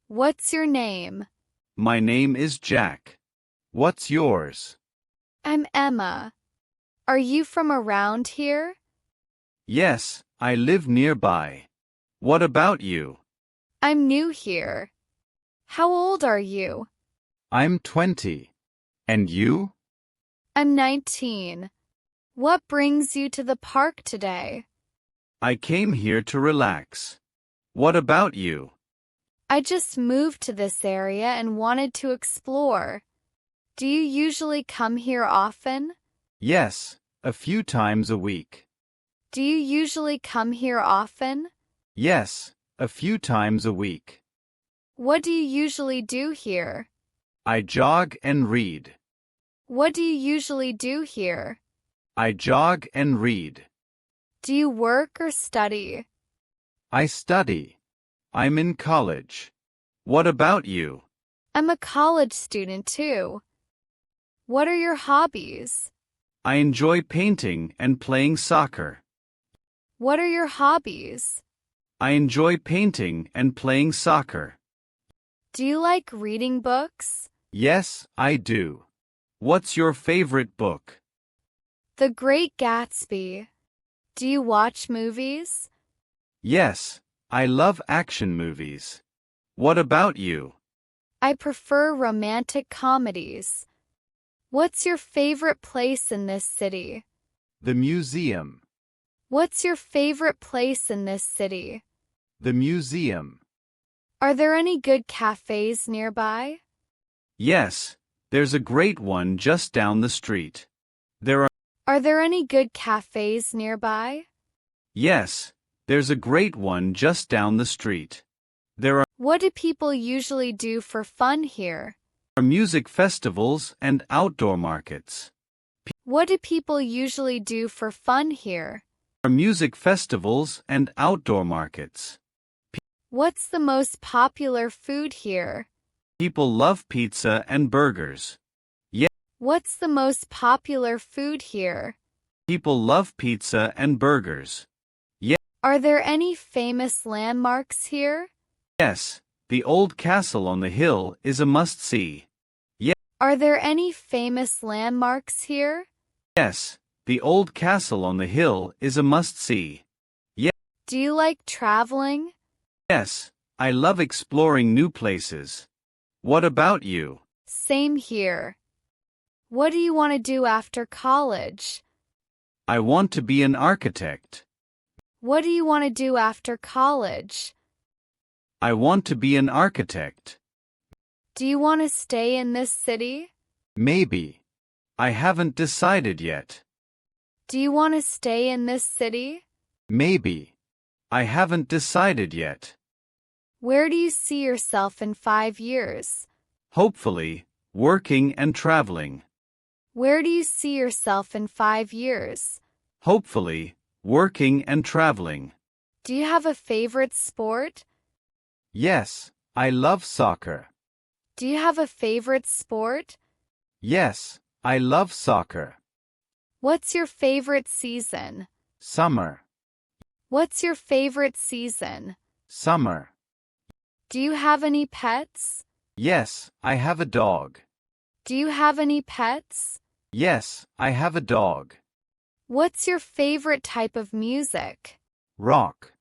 What's your name? My name is Jack. What's yours? I'm Emma. Are you from around here? Yes, I live nearby. What about you? I'm new here. How old are you? I'm 20. And you? I'm 19. What brings you to the park today? I came here to relax. What about you? I just moved to this area and wanted to explore. Do you usually come here often? Yes, a few times a week. Do you usually come here often? Yes, a few times a week. What do you usually do here? I jog and read. What do you usually do here? I jog and read. Do you work or study? I study. I'm in college. What about you? I'm a college student too. What are your hobbies? I enjoy painting and playing soccer. What are your hobbies? I enjoy painting and playing soccer. Do you like reading books? Yes, I do. What's your favorite book? The Great Gatsby. Do you watch movies? Yes, I love action movies. What about you? I prefer romantic comedies. What's your favorite place in this city? The museum. What's your favorite place in this city? The museum. Are there any good cafes nearby? Yes, there's a great one just down the street. Are there any good cafes nearby? Yes, there's a great one just down the street. What do people usually do for fun here? There are music festivals and outdoor markets. What do people usually do for fun here? There are music festivals and outdoor markets. What's the most popular food here? People love pizza and burgers. What's the most popular food here? People love pizza and burgers. Are there any famous landmarks here? Yes, the old castle on the hill is a must-see. Are there any famous landmarks here? Yes, the old castle on the hill is a must-see. Do you like traveling? Yes, I love exploring new places. What about you? Same here. What do you want to do after college? I want to be an architect. What do you want to do after college? I want to be an architect. Do you want to stay in this city? Maybe. I haven't decided yet. Do you want to stay in this city? Maybe. I haven't decided yet. Where do you see yourself in 5 years? Hopefully, working and traveling. Where do you see yourself in 5 years? Hopefully, working and traveling. Do you have a favorite sport? Yes, I love soccer. Do you have a favorite sport? Yes, I love soccer. What's your favorite season? Summer. What's your favorite season? Summer. Do you have any pets? Yes, I have a dog. Do you have any pets? Yes, I have a dog. What's your favorite type of music? Rock.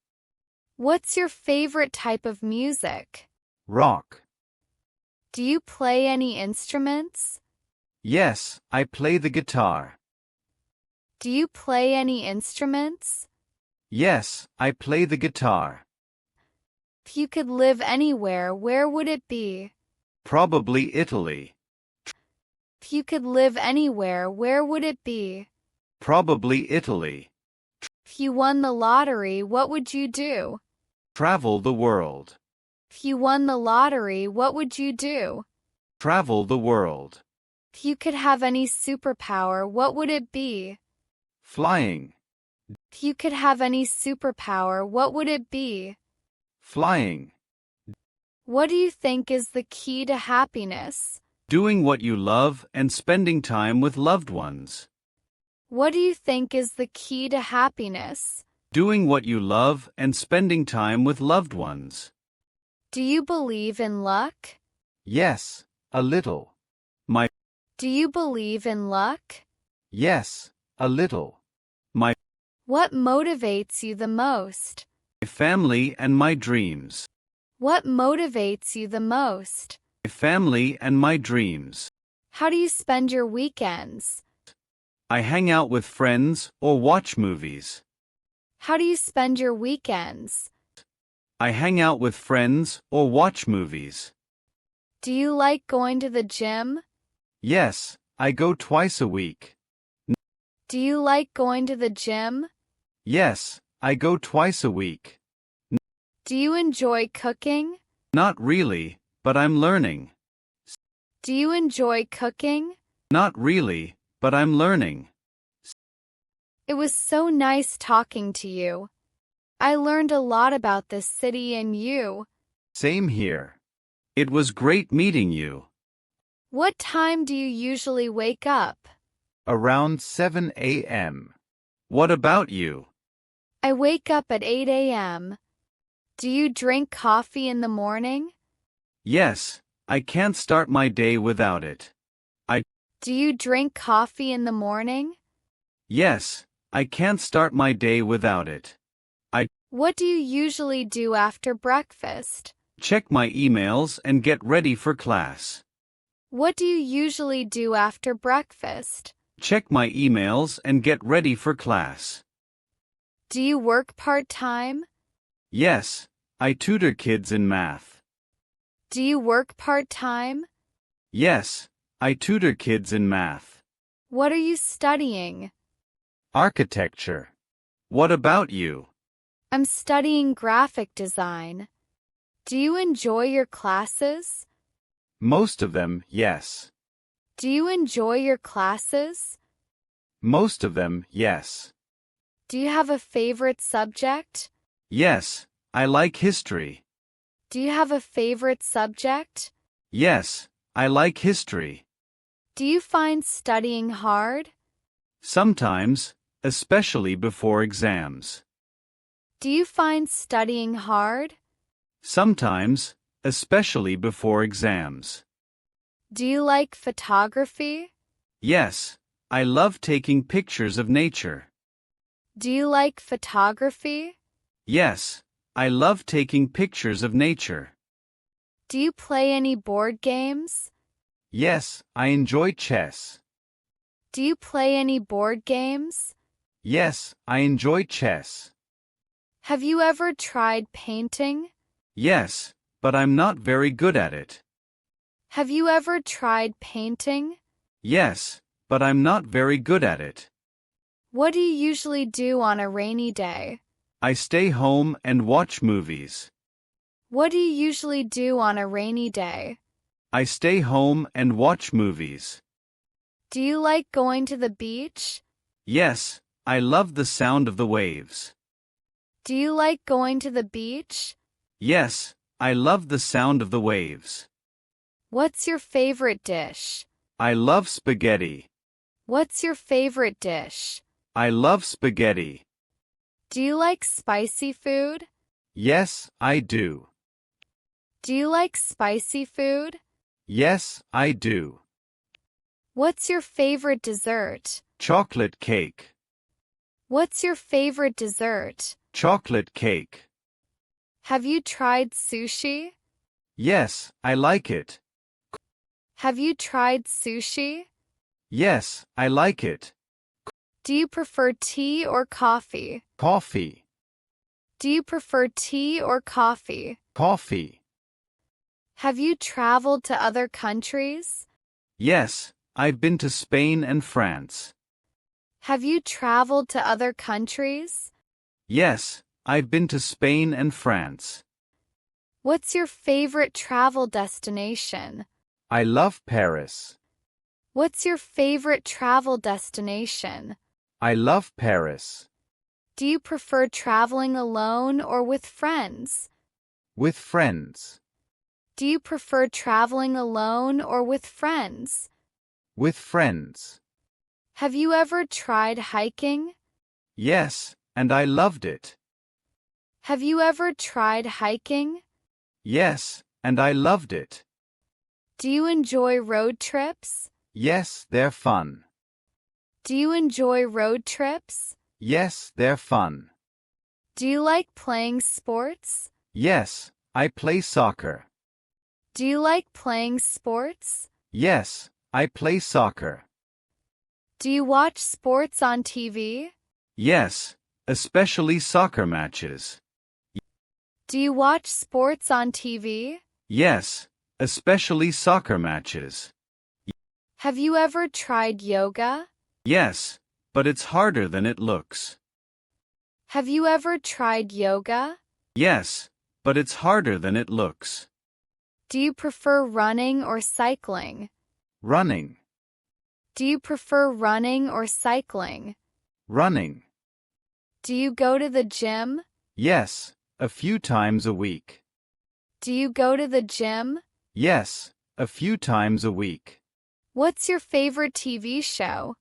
What's your favorite type of music? Rock. Do you play any instruments? Yes, I play the guitar. Do you play any instruments? Yes, I play the guitar. If you could live anywhere, where would it be? Probably Italy. If you could live anywhere, where would it be? Probably Italy. If you won the lottery, what would you do? Travel the world. If you won the lottery, what would you do? Travel the world. If you could have any superpower, what would it be? Flying. If you could have any superpower, what would it be? Flying. What do you think is the key to happiness? Doing what you love and spending time with loved ones. What do you think is the key to happiness? Doing what you love and spending time with loved ones. Do you believe in luck? Yes, a little. Do you believe in luck? Yes, a little. My What motivates you the most? family and my dreams. What motivates you the most? My family and my dreams. How do you spend your weekends? I hang out with friends or watch movies. How do you spend your weekends? I hang out with friends or watch movies. Do you like going to the gym? Yes, I go twice a week. Do you like going to the gym? Yes, I go twice a week. Do you enjoy cooking? Not really, but I'm learning. Do you enjoy cooking? Not really, but I'm learning. It was so nice talking to you. I learned a lot about this city and you. Same here. It was great meeting you. What time do you usually wake up? Around 7 a.m. What about you? I wake up at 8 a.m. Do you drink coffee in the morning? Yes, I can't start my day without it. Do you drink coffee in the morning? Yes, I can't start my day without it. What do you usually do after breakfast? Check my emails and get ready for class. What do you usually do after breakfast? Check my emails and get ready for class. Do you work part-time? Yes, I tutor kids in math. Do you work part-time? Yes, I tutor kids in math. What are you studying? Architecture. What about you? I'm studying graphic design. Do you enjoy your classes? Most of them, yes. Do you enjoy your classes? Most of them, yes. Do you have a favorite subject? Yes, I like history. Do you have a favorite subject? Yes, I like history. Do you find studying hard? Sometimes, especially before exams. Do you find studying hard? Sometimes, especially before exams. Do you like photography? Yes, I love taking pictures of nature. Do you like photography? Yes, I love taking pictures of nature. Do you play any board games? Yes, I enjoy chess. Do you play any board games? Yes, I enjoy chess. Have you ever tried painting? Yes, but I'm not very good at it. Have you ever tried painting? Yes, but I'm not very good at it. What do you usually do on a rainy day? I stay home and watch movies. What do you usually do on a rainy day? I stay home and watch movies. Do you like going to the beach? Yes, I love the sound of the waves. Do you like going to the beach? Yes, I love the sound of the waves. What's your favorite dish? I love spaghetti. What's your favorite dish? I love spaghetti. Do you like spicy food? Yes, I do. Do you like spicy food? Yes, I do. What's your favorite dessert? Chocolate cake. What's your favorite dessert? Chocolate cake. Have you tried sushi? Yes, I like it. Have you tried sushi? Yes, I like it. Do you prefer tea or coffee? Coffee. Do you prefer tea or coffee? Coffee. Have you traveled to other countries? Yes, I've been to Spain and France. Have you traveled to other countries? Yes, I've been to Spain and France. What's your favorite travel destination? I love Paris. What's your favorite travel destination? I love Paris. Do you prefer traveling alone or with friends? With friends. Do you prefer traveling alone or with friends? With friends. Have you ever tried hiking? Yes, and I loved it. Have you ever tried hiking? Yes, and I loved it. Do you enjoy road trips? Yes, they're fun. Do you enjoy road trips? Yes, they're fun. Do you like playing sports? Yes, I play soccer. Do you like playing sports? Yes, I play soccer. Do you watch sports on TV? Yes, especially soccer matches. Do you watch sports on TV? Yes, especially soccer matches. Have you ever tried yoga? Yes, but it's harder than it looks. Have you ever tried yoga? Yes, but it's harder than it looks. Do you prefer running or cycling? Running. Do you prefer running or cycling? Running. Do you go to the gym? Yes, a few times a week. Do you go to the gym? Yes, a few times a week. What's your favorite TV show?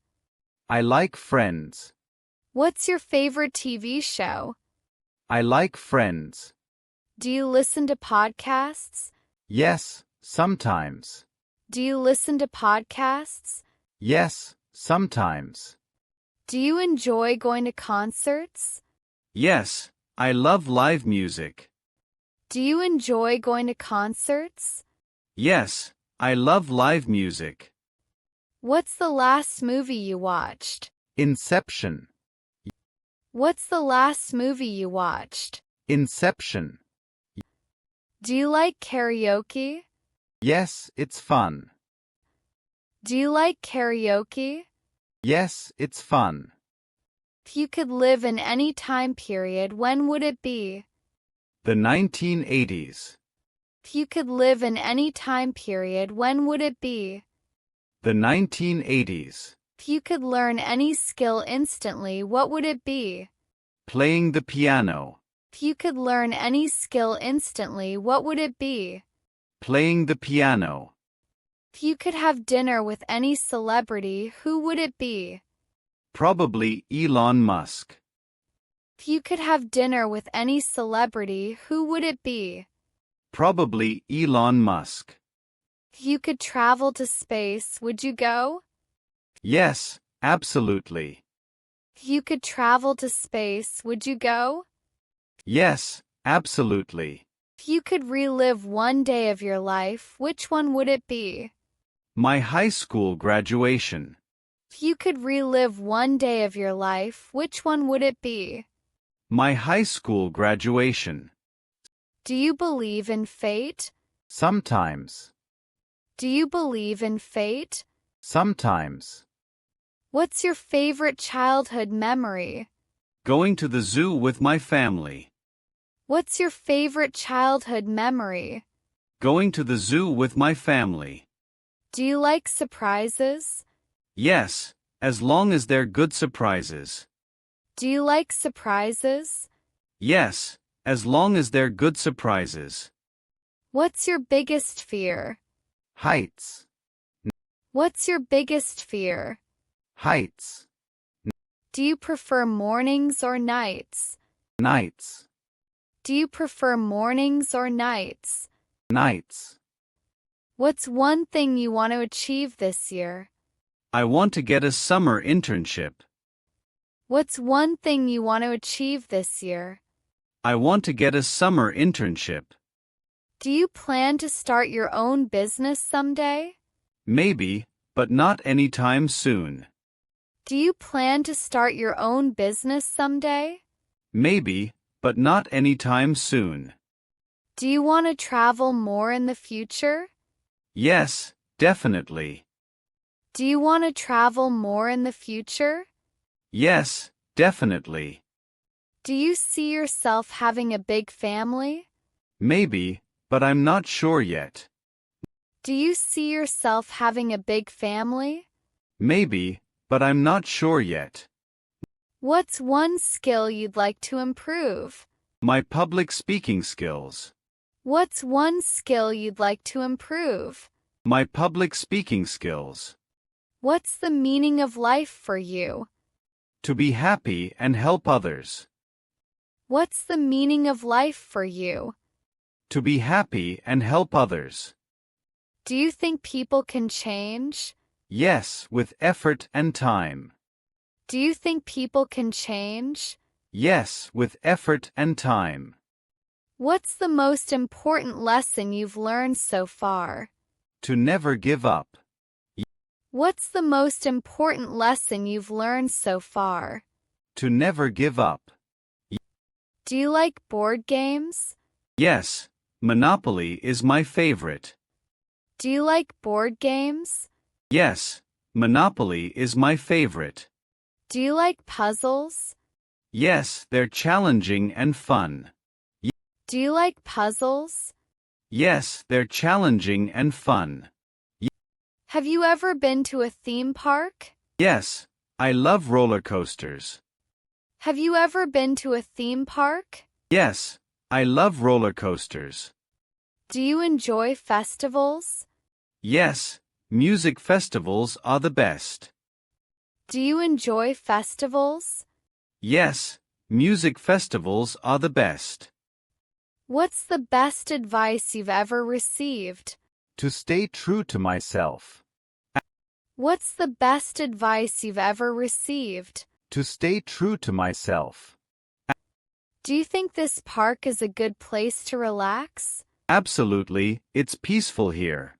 I like Friends. What's your favorite TV show? I like Friends. Do you listen to podcasts? Yes, sometimes. Do you listen to podcasts? Yes, sometimes. Do you enjoy going to concerts? Yes, I love live music. Do you enjoy going to concerts? Yes, I love live music. What's the last movie you watched? Inception. What's the last movie you watched? Inception. Do you like karaoke? Yes, it's fun. Do you like karaoke? Yes, it's fun. If you could live in any time period, when would it be? The 1980s. If you could live in any time period, when would it be? The 1980s. If you could learn any skill instantly, what would it be? Playing the piano. If you could learn any skill instantly, what would it be? Playing the piano. If you could have dinner with any celebrity, who would it be? Probably Elon Musk. If you could have dinner with any celebrity, who would it be? Probably Elon Musk. If you could travel to space, would you go? Yes, absolutely. If you could travel to space, would you go? Yes, absolutely. If you could relive one day of your life, which one would it be? My high school graduation. If you could relive one day of your life, which one would it be? My high school graduation. Do you believe in fate? Sometimes. Do you believe in fate? Sometimes. What's your favorite childhood memory? Going to the zoo with my family. What's your favorite childhood memory? Going to the zoo with my family. Do you like surprises? Yes, as long as they're good surprises. Do you like surprises? Yes, as long as they're good surprises. What's your biggest fear? Heights. What's your biggest fear? Heights. Do you prefer mornings or nights? Nights. Do you prefer mornings or nights? Nights. What's one thing you want to achieve this year? I want to get a summer internship. What's one thing you want to achieve this year? I want to get a summer internship. Do you plan to start your own business someday? Maybe, but not anytime soon. Do you plan to start your own business someday? Maybe, but not anytime soon. Do you want to travel more in the future? Yes, definitely. Do you want to travel more in the future? Yes, definitely. Do you see yourself having a big family? Maybe, but I'm not sure yet. Do you see yourself having a big family? Maybe, but I'm not sure yet. What's one skill you'd like to improve? My public speaking skills. What's one skill you'd like to improve? My public speaking skills. What's the meaning of life for you? To be happy and help others. What's the meaning of life for you? To be happy and help others. Do you think people can change? Yes, with effort and time. Do you think people can change? Yes, with effort and time. What's the most important lesson you've learned so far? To never give up. What's the most important lesson you've learned so far? To never give up. Do you like board games? Yes, Monopoly is my favorite. Do you like board games? Yes, Monopoly is my favorite. Do you like puzzles? Yes, they're challenging and fun. Do you like puzzles? Yes, they're challenging and fun. Have you ever been to a theme park? Yes, I love roller coasters. Have you ever been to a theme park? Yes, I love roller coasters. Do you enjoy festivals? Yes, music festivals are the best. Do you enjoy festivals? Yes, music festivals are the best. What's the best advice you've ever received? To stay true to myself. What's the best advice you've ever received? To stay true to myself. Do you think this park is a good place to relax? Absolutely, it's peaceful here.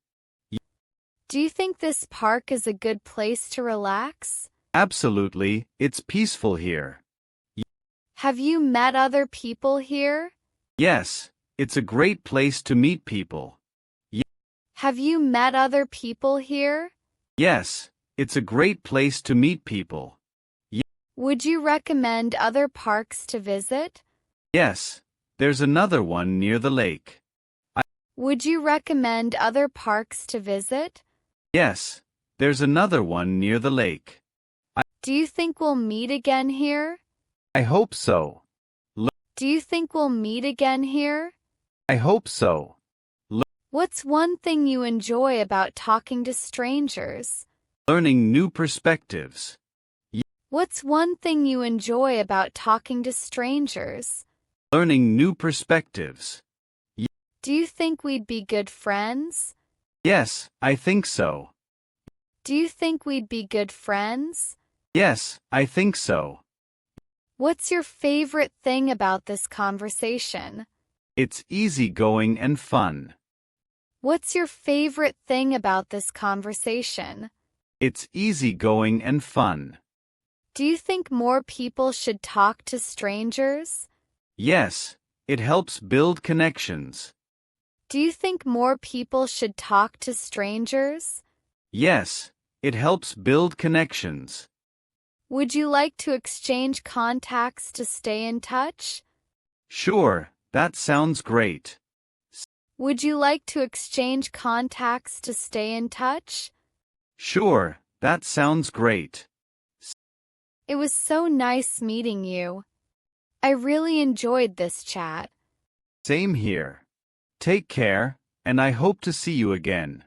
Do you think this park is a good place to relax? Absolutely, it's peaceful here. Have you met other people here? Yes, it's a great place to meet people. Have you met other people here? Yes, it's a great place to meet people. Would you recommend other parks to visit? Yes, there's another one near the lake. Would you recommend other parks to visit? Yes, there's another one near the lake. Do you think we'll meet again here? I hope so. Do you think we'll meet again here? I hope so. What's one thing you enjoy about talking to strangers? Learning new perspectives. What's one thing you enjoy about talking to strangers? Learning new perspectives. Do you think we'd be good friends? Yes, I think so. Do you think we'd be good friends? Yes, I think so. What's your favorite thing about this conversation? It's easygoing and fun. What's your favorite thing about this conversation? It's easygoing and fun. Do you think more people should talk to strangers? Yes, it helps build connections. Do you think more people should talk to strangers? Yes, it helps build connections. Would you like to exchange contacts to stay in touch? Sure, that sounds great. Would you like to exchange contacts to stay in touch? Sure, that sounds great. It was so nice meeting you. I really enjoyed this chat. Same here. Take care, and I hope to see you again.